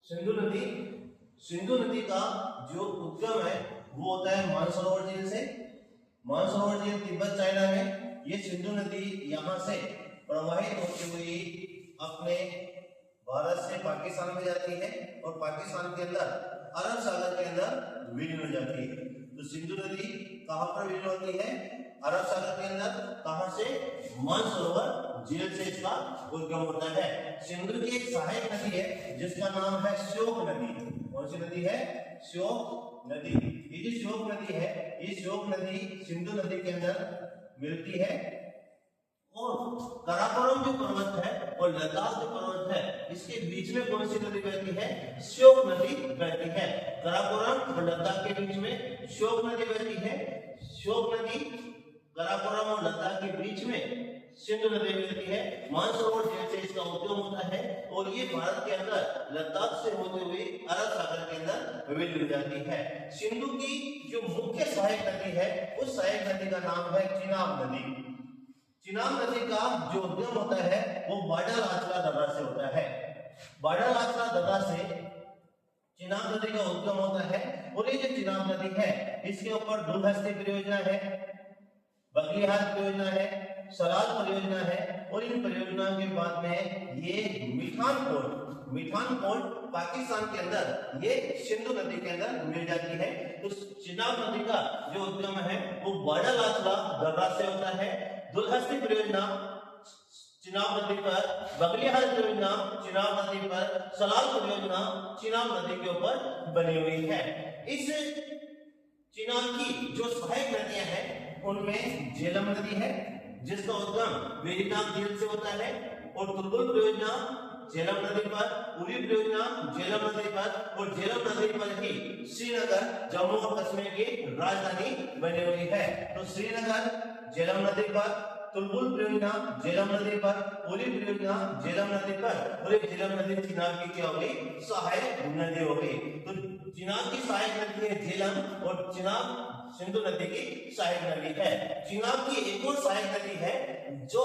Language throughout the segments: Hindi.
सिंधु नदी का जो उद्गम है वो होता है मानसरोवर झील से। मानसरोवर झील तिब्बत चाइना में। ये सिंधु नदी यहाँ से प्रवाहित होती हुई अपने भारत से पाकिस्तान में जाती है और पाकिस्तान के अंदर अरब सागर के अंदर विलीन हो जाती है। तो सिंधु नदी कहाँ पर विलीन होती है? अरब सागर के अंदर। कहाँ से? मानसरोवर झील से इसका उद्गम होता है। सिंधु की एक सहायक नदी है जिसका नाम है श्योक नदी। कौन सी नदी है? श्योक नदी। ये जो श्योक नदी है, ये श्योक नदी सिंधु नदी के अंदर मिलती है और काराकोरम जो पर्वत है और लद्दाख जो पर्वत है इसके बीच में कौन सी नदी बहती है? श्योक नदी बहती है। काराकोरम और लद्दाख के बीच में श्योक नदी बहती है। श्योक नदी काराकोरम और लद्दाख के बीच में सिंधु नदी मिलती है। मानसरोवर झील से इसका उद्गम होता है और ये भारत के अंदर लद्दाख से होते हुए अरब सागर के अंदर विलीन हो जाती है। सिंधु की जो मुख्य सहायक नदी है उस सहायक नदी का नाम है चिनाब नदी। चिनाब नदी का जो उद्गम होता है वो बाडालाचला दर्रा से होता है। बाडालाचला दर्रा से चिनाब नदी का उद्गम होता है और ये जो चिनाब नदी है इसके ऊपर डुलहस्ती परियोजना है, बगलिहाल परियोजना है, सलाल परियोजना है और इन परियोजनाओं के बाद में ये मिठान पोर्ट पाकिस्तान के अंदर ये सिंधु नदी के अंदर मिल जाती है। तो चिनाब नदी का जो उद्गम है वो बाडालाचला दर्रा से होता है। दुलहस्ती परियोजना चिनाब नदी पर, बगलिहाल परियोजना चिनाब नदी पर, सलाल परियोजना चिनाब नदी के ऊपर बनी हुई है। इस चिनाब की जो सहायक नदियां हैं उनमें झेलम नदी है जिसका उद्गम वेरिनाग झील से होता है और तुलबुल परियोजना झेलम नदी पर, उरी परियोजना झेलम नदी पर और झेलम नदी पर ही श्रीनगर जम्मू और कश्मीर की राजधानी बनी हुई है। तो श्रीनगर झेलम नदी पर, तुलबुल परियोजना झेलम नदी पर, उरी परियोजना झेलम नदी पर और एक झेलम नदी चिनाब की क्या हो गई? सहायक नदी हो गई। तो चिनाब की सहायक नदी है झेलम और चिनाब सिंधु नदी की सहायक नदी है। चिनाब की एक और सहायक नदी है जो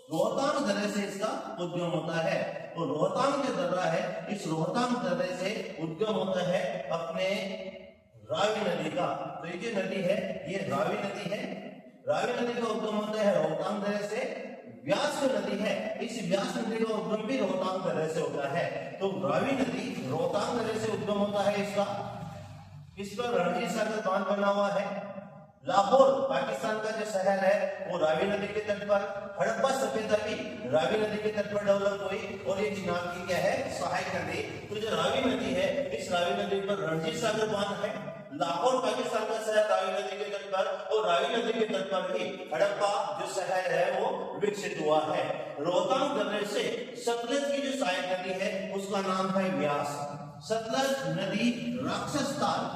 रोहतांग दर्रे से इसका उद्गम होता है। तो रोहतांग जो दर्रा है इस रोहतांग दर्रे से उद्गम होता है अपने रावी नदी का। तो ये जो नदी है ये रावी नदी है। रावी नदी का उद्गम होता है रोहतांग दर्रे से। व्यास जो नदी है इस व्यास नदी का उद्गम भी रोहतांग दर्रे से होता है। तो रावी नदी रोहतांग दर्रे से उद्गम होता है इसका। इस पर रणजीत सागर बांध बना हुआ है। लाहौर पाकिस्तान का जो शहर है वो रावी नदी के तट पर, हड़प्पा सभ्यता भी रावी नदी के तट पर डेवलप हुई और ये चिनाब की क्या है? सहायक नदी। तो जो रावी नदी है इस रावी नदी पर रणजीत सागर बांध है। लाहौर पाकिस्तान का शहर रावी नदी के तट पर और रावी नदी के तट पर ही हड़प्पा जो शहर है वो विकसित हुआ है। रोहतांग दर्रे से सतलज की जो सहायक नदी है उसका नाम है व्यास। सतलज नदी राक्षस ताल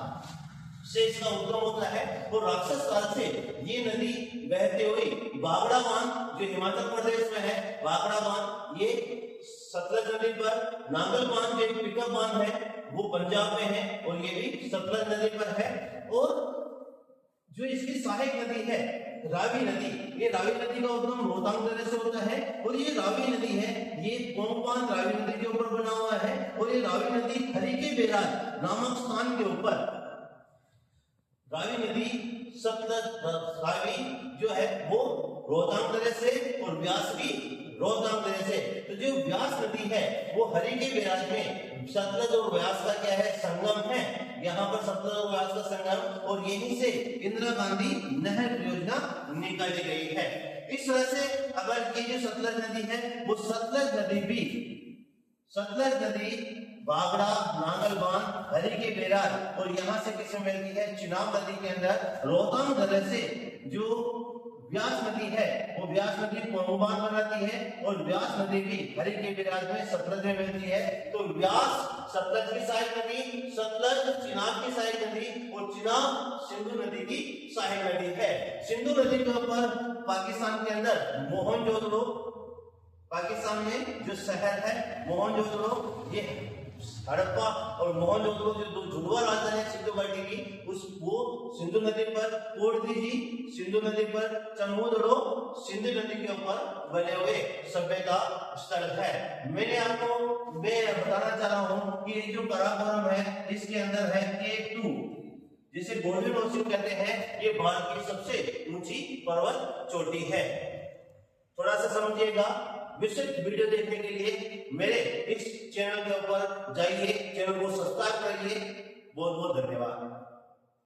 से इसका उद्गम होता है और राक्षस ताल से ये नदी बहते हुए बागड़ा बांध जो हिमाचल प्रदेश में है, बागड़ा बांध ये सतलज नदी पर, नांगल बांध जो एक पिकअप बांध है वो पंजाब में है और ये भी सतलज नदी पर है। और जो इसकी सहायक नदी है रावी नदी, ये रावी नदी का उद्गम रोहतांग दर्रे से होता है और ये रावी नदी है ये पोंग बांध रावी नदी के ऊपर बना हुआ है और ये रावी नदी हरिके बेराज नामक स्थान के ऊपर रावी नदी सतलज रावी जो है वो रोहतांग दर्रे से और व्यास भी रोहतांग दर्रे से। तो जो व्यास नदी है वो हरिके बेराज में सतलज और व्यास का क्या है? संगम है। यहाँ पर सतलज और व्यास का संगम और यहीं से इंदिरा गांधी नहर परियोजना निकाली गई है। इस तरह से अगर ये जो सतलज नदी है वो सतलज नदी भी, सतलज नदी बागड़ा, नांगल बांध, हरिके बेराज और यहाँ से किसमें मिलती है? चिनाब नदी के अंदर रोहतांग दर्रे से जो व्यास नदी है वो व्यास नदी पोंग बांध बनाती है और व्यास नदी भी हरिके बेराज में सतलज में मिलती है। तो व्यास सतलज की सहायक नदी, सतलज चिनाब की सहायक नदी और चिनाब सिंधु नदी की सहायक नदी है। सिंधु नदी के ऊपर पाकिस्तान के अंदर मोहनजोदड़ो, पाकिस्तान में जो शहर है मोहनजोदड़ो, ये हड़प्पा और मोहनजोदड़ो जो दो जुड़वा राजधानी है सिंधु घाटी की उस वो सिंधु नदी पर, कोटदीजी सिंधु नदी पर, चन्मोदड़ो सिंधु नदी के ऊपर बने हुए सभ्यता स्थल है। मैं बताना चाह रहा हूँ कि ये जो काराकोरम है इसके अंदर है K2, जिसे गोल्डन ओसिव कहते हैं। ये भारत की सबसे ऊंची पर्वत चोटी है। थोड़ा सा समझिएगा। विस्तृत वीडियो देखने के लिए मेरे इस चैनल के ऊपर जाइए, चैनल को सब्सक्राइब करिए। बहुत बहुत धन्यवाद।